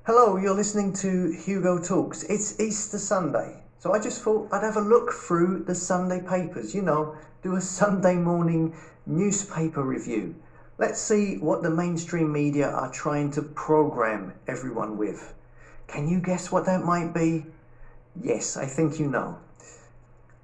Hello, you're listening to Hugo Talks. It's Easter Sunday, so I just thought I'd have a look through the Sunday papers, do a Sunday morning newspaper review. Let's see what the mainstream media are trying to program everyone with. Can you guess what that might be? Yes, I think you know.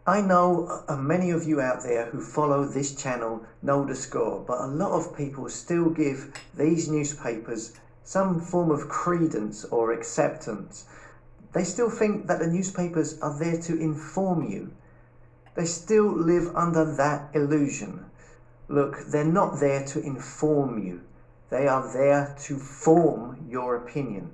I know many of you out there who follow this channel know the score, but a lot of people still give these newspapers some form of credence or acceptance. They still think that the newspapers are there to inform you. They still live under that illusion. Look, they're not there to inform you. They are there to form your opinion.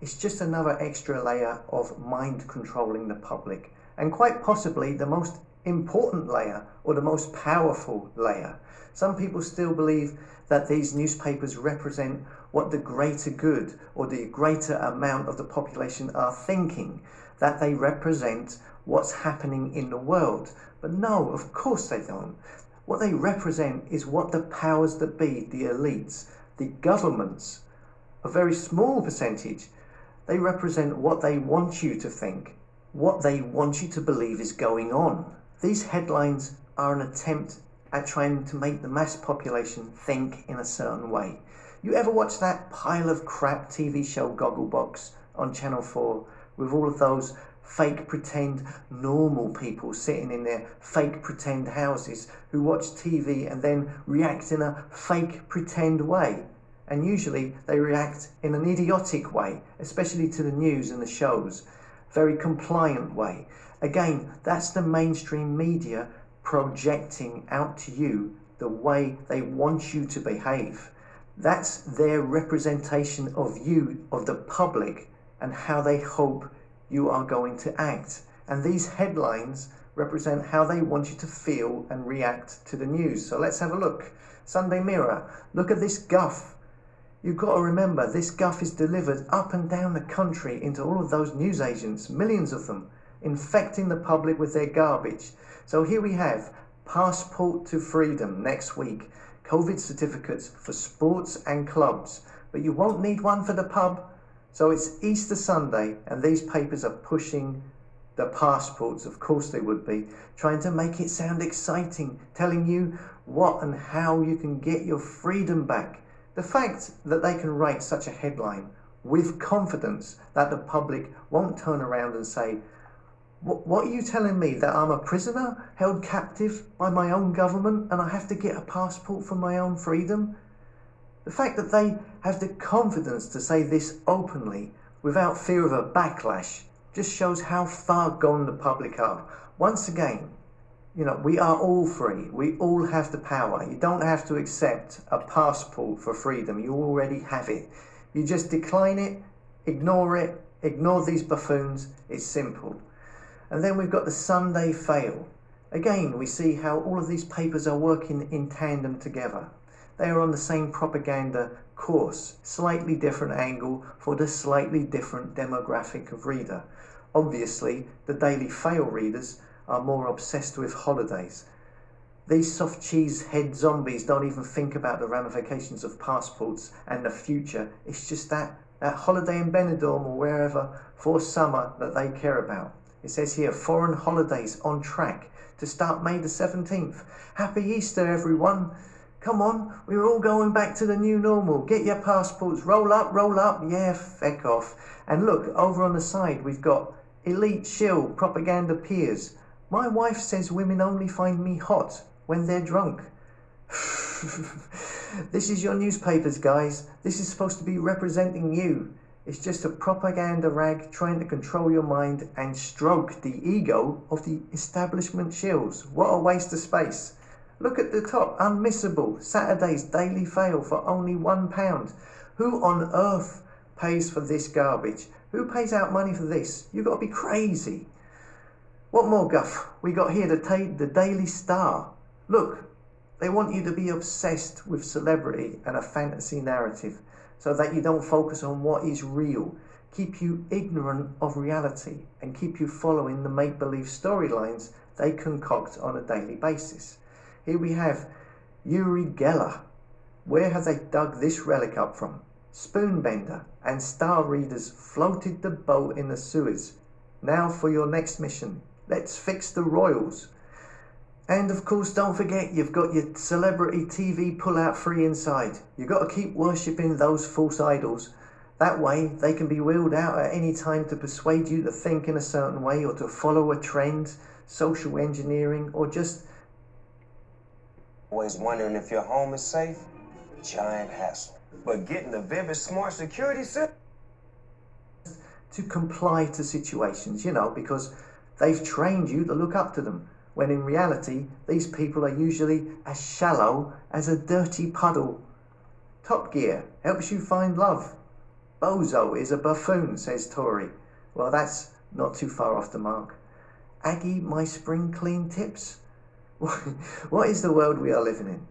It's just another extra layer of mind controlling the public, and quite possibly the most important layer or the most powerful layer. Some people still believe that these newspapers represent what the greater good or the greater amount of the population are thinking, that they represent what's happening in the world. But no, of course they don't. What they represent is what the powers that be, the elites, the governments, a very small percentage, they represent what they want you to think, what they want you to believe is going on. These headlines are an attempt at trying to make the mass population think in a certain way. You ever watch that pile of crap TV show Gogglebox on Channel 4 with all of those fake pretend normal people sitting in their fake pretend houses who watch TV and then react in a fake pretend way? And usually they react in an idiotic way, especially to the news and the shows. Very compliant way. Again, that's the mainstream media projecting out to you the way they want you to behave. That's their representation of you, of the public, and how they hope you are going to act. And these headlines represent how they want you to feel and react to the news. So let's have a look. Sunday Mirror, look at this guff. You've got to remember, this guff is delivered up and down the country into all of those newsagents, millions of them, infecting the public with their garbage. So here we have Passport to Freedom next week, COVID certificates for sports and clubs, but you won't need one for the pub. So it's Easter Sunday and these papers are pushing the passports, of course they would be, trying to make it sound exciting, telling you what and how you can get your freedom back. The fact that they can write such a headline with confidence that the public won't turn around and say, what are you telling me, that I'm a prisoner held captive by my own government and I have to get a passport for my own freedom? The fact that they have the confidence to say this openly without fear of a backlash just shows how far gone the public are. Once again, we are all free. We all have the power. You don't have to accept a passport for freedom. You already have it. You just decline it, ignore these buffoons. It's simple. And then we've got the Sunday Fail. Again, we see how all of these papers are working in tandem together. They are on the same propaganda course, slightly different angle for the slightly different demographic of reader. Obviously, the Daily Fail readers are more obsessed with holidays. These soft cheese head zombies don't even think about the ramifications of passports and the future. It's just that holiday in Benidorm or wherever for summer that they care about. It says here, foreign holidays on track to start May the 17th. Happy Easter, everyone. Come on, we're all going back to the new normal. Get your passports, roll up, yeah, feck off. And look, over on the side, we've got elite shill propaganda peers. My wife says women only find me hot when they're drunk. This is your newspapers, guys. This is supposed to be representing you. It's just a propaganda rag trying to control your mind and stroke the ego of the establishment shills. What a waste of space. Look at the top, unmissable. Saturday's Daily Fail for only £1. Who on earth pays for this garbage? Who pays out money for this? You've got to be crazy. What more guff? We got here the Daily Star. Look, they want you to be obsessed with celebrity and a fantasy narrative so that you don't focus on what is real, keep you ignorant of reality and keep you following the make-believe storylines they concoct on a daily basis. Here we have Uri Geller. Where have they dug this relic up from? Spoonbender and star readers floated the boat in the Suez. Now for your next mission. Let's fix the royals. And of course, don't forget, you've got your celebrity TV pull-out free inside. You've got to keep worshipping those false idols. That way, they can be wheeled out at any time to persuade you to think in a certain way or to follow a trend, social engineering, or just... Always wondering if your home is safe? Giant hassle. But getting the vivid smart security system to comply to situations, because they've trained you to look up to them, when in reality, these people are usually as shallow as a dirty puddle. Top Gear helps you find love. Bozo is a buffoon, says Tory. Well, that's not too far off the mark. Aggie, my spring clean tips? What is the world we are living in?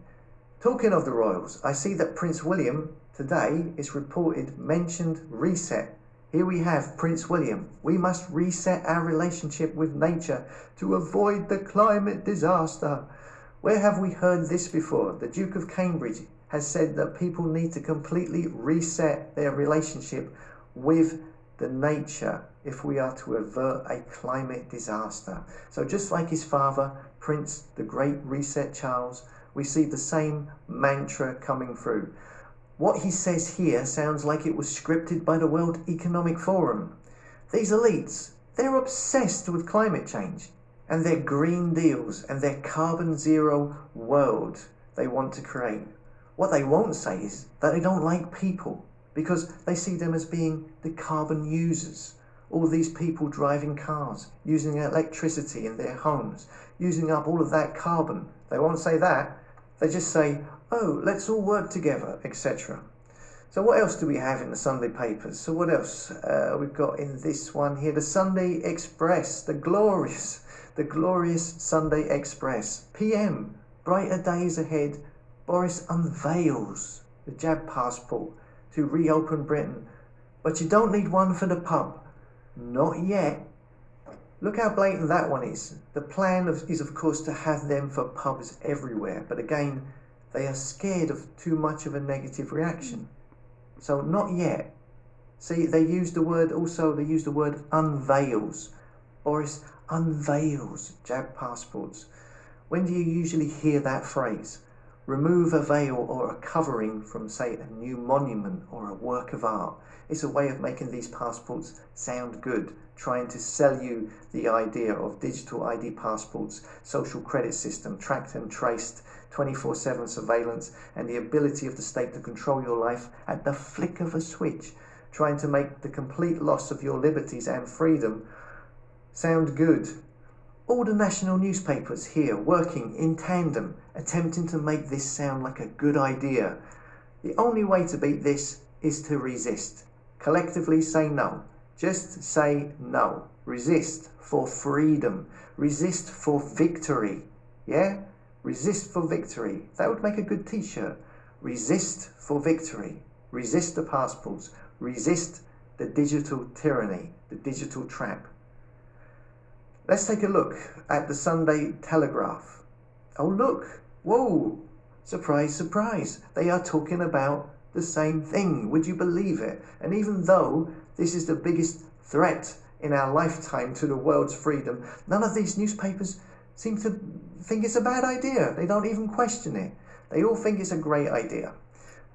Talking of the royals, I see that Prince William today is reported mentioned reset. Here we have Prince William. We must reset our relationship with nature to avoid the climate disaster. Where have we heard this before? The Duke of Cambridge has said that people need to completely reset their relationship with the nature if we are to avert a climate disaster. So just like his father, Prince, the Great Reset Charles, we see the same mantra coming through. What he says here sounds like it was scripted by the World Economic Forum. These elites, they're obsessed with climate change and their green deals and their carbon zero world they want to create. What they won't say is that they don't like people because they see them as being the carbon users. All these people driving cars, using electricity in their homes, using up all of that carbon. They won't say that. They just say, oh, let's all work together, etc. So what else do we have in the Sunday papers? So what else we've got in this one here? The Sunday Express, the glorious Sunday Express. PM, brighter days ahead. Boris unveils the jab passport to reopen Britain. But you don't need one for the pub. Not yet. Look how blatant that one is. The plan is, of course, to have them for pubs everywhere. But again, they are scared of too much of a negative reaction. So not yet. See, they use the word unveils. Boris unveils jab passports. When do you usually hear that phrase? Remove a veil or a covering from, say, a new monument or a work of art. It's a way of making these passports sound good, trying to sell you the idea of digital ID passports, social credit system, tracked and traced, 24/7 surveillance, and the ability of the state to control your life at the flick of a switch, trying to make the complete loss of your liberties and freedom sound good. All the national newspapers here working in tandem, attempting to make this sound like a good idea. The only way to beat this is to resist. Collectively say no. Just say no. Resist for freedom. Resist for victory. Yeah? Resist for victory. That would make a good t-shirt. Resist for victory. Resist the passports. Resist the digital tyranny, the digital trap. Let's take a look at the Sunday Telegraph. Oh look, whoa, surprise, surprise. They are talking about the same thing. Would you believe it? And even though this is the biggest threat in our lifetime to the world's freedom, none of these newspapers seem to think it's a bad idea. They don't even question it. They all think it's a great idea.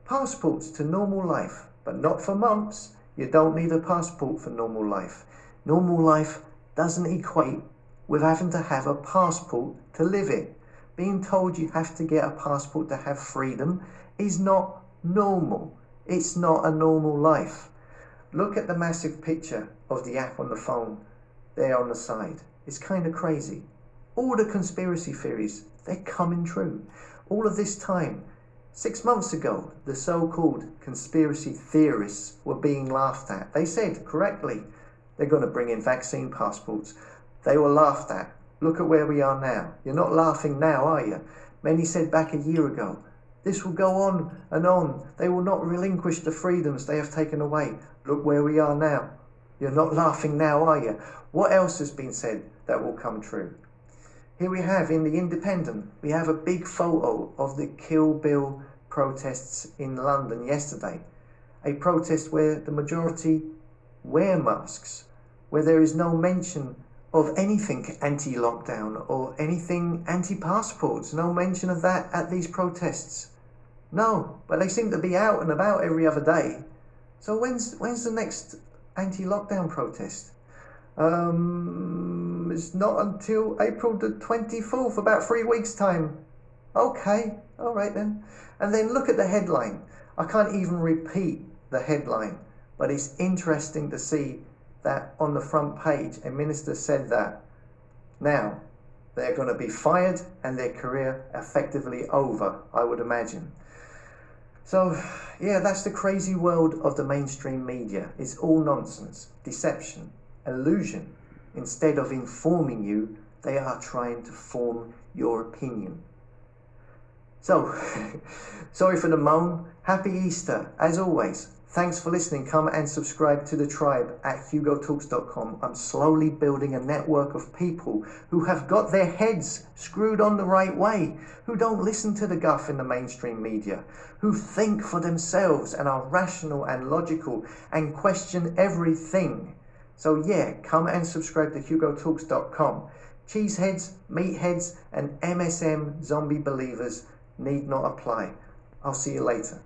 Passports to normal life, but not for mumps. You don't need a passport for normal life. Normal life doesn't equate with having to have a passport to live it. Being told you have to get a passport to have freedom is not normal. It's not a normal life. Look at the massive picture of the app on the phone there on the side. It's kind of crazy. All the conspiracy theories, they're coming true. All of this time, 6 months ago, the so-called conspiracy theorists were being laughed at. They said correctly, they're going to bring in vaccine passports. They were laughed at. Look at where we are now. You're not laughing now, are you? Many said back a year ago, this will go on and on. They will not relinquish the freedoms they have taken away. Look where we are now. You're not laughing now, are you? What else has been said that will come true? Here we have in the Independent, we have a big photo of the Kill Bill protests in London yesterday. a protest where the majority wear masks, where there is no mention of anything anti-lockdown or anything anti-passports, no mention of that at these protests. No, but they seem to be out and about every other day. So when's the next anti-lockdown protest? It's not until April the 24th, about 3 weeks' time. Okay, all right then. And then look at the headline. I can't even repeat the headline, but it's interesting to see that on the front page, a minister said that now they're going to be fired and their career effectively over, I would imagine. So, yeah, that's the crazy world of the mainstream media. It's all nonsense, deception, illusion. Instead of informing you, they are trying to form your opinion. So, sorry for the moan. Happy Easter, as always. Thanks for listening. Come and subscribe to the tribe at hugotalks.com. I'm slowly building a network of people who have got their heads screwed on the right way, who don't listen to the guff in the mainstream media, who think for themselves and are rational and logical and question everything. So yeah, come and subscribe to hugotalks.com. Cheeseheads, meatheads, and MSM zombie believers need not apply. I'll see you later.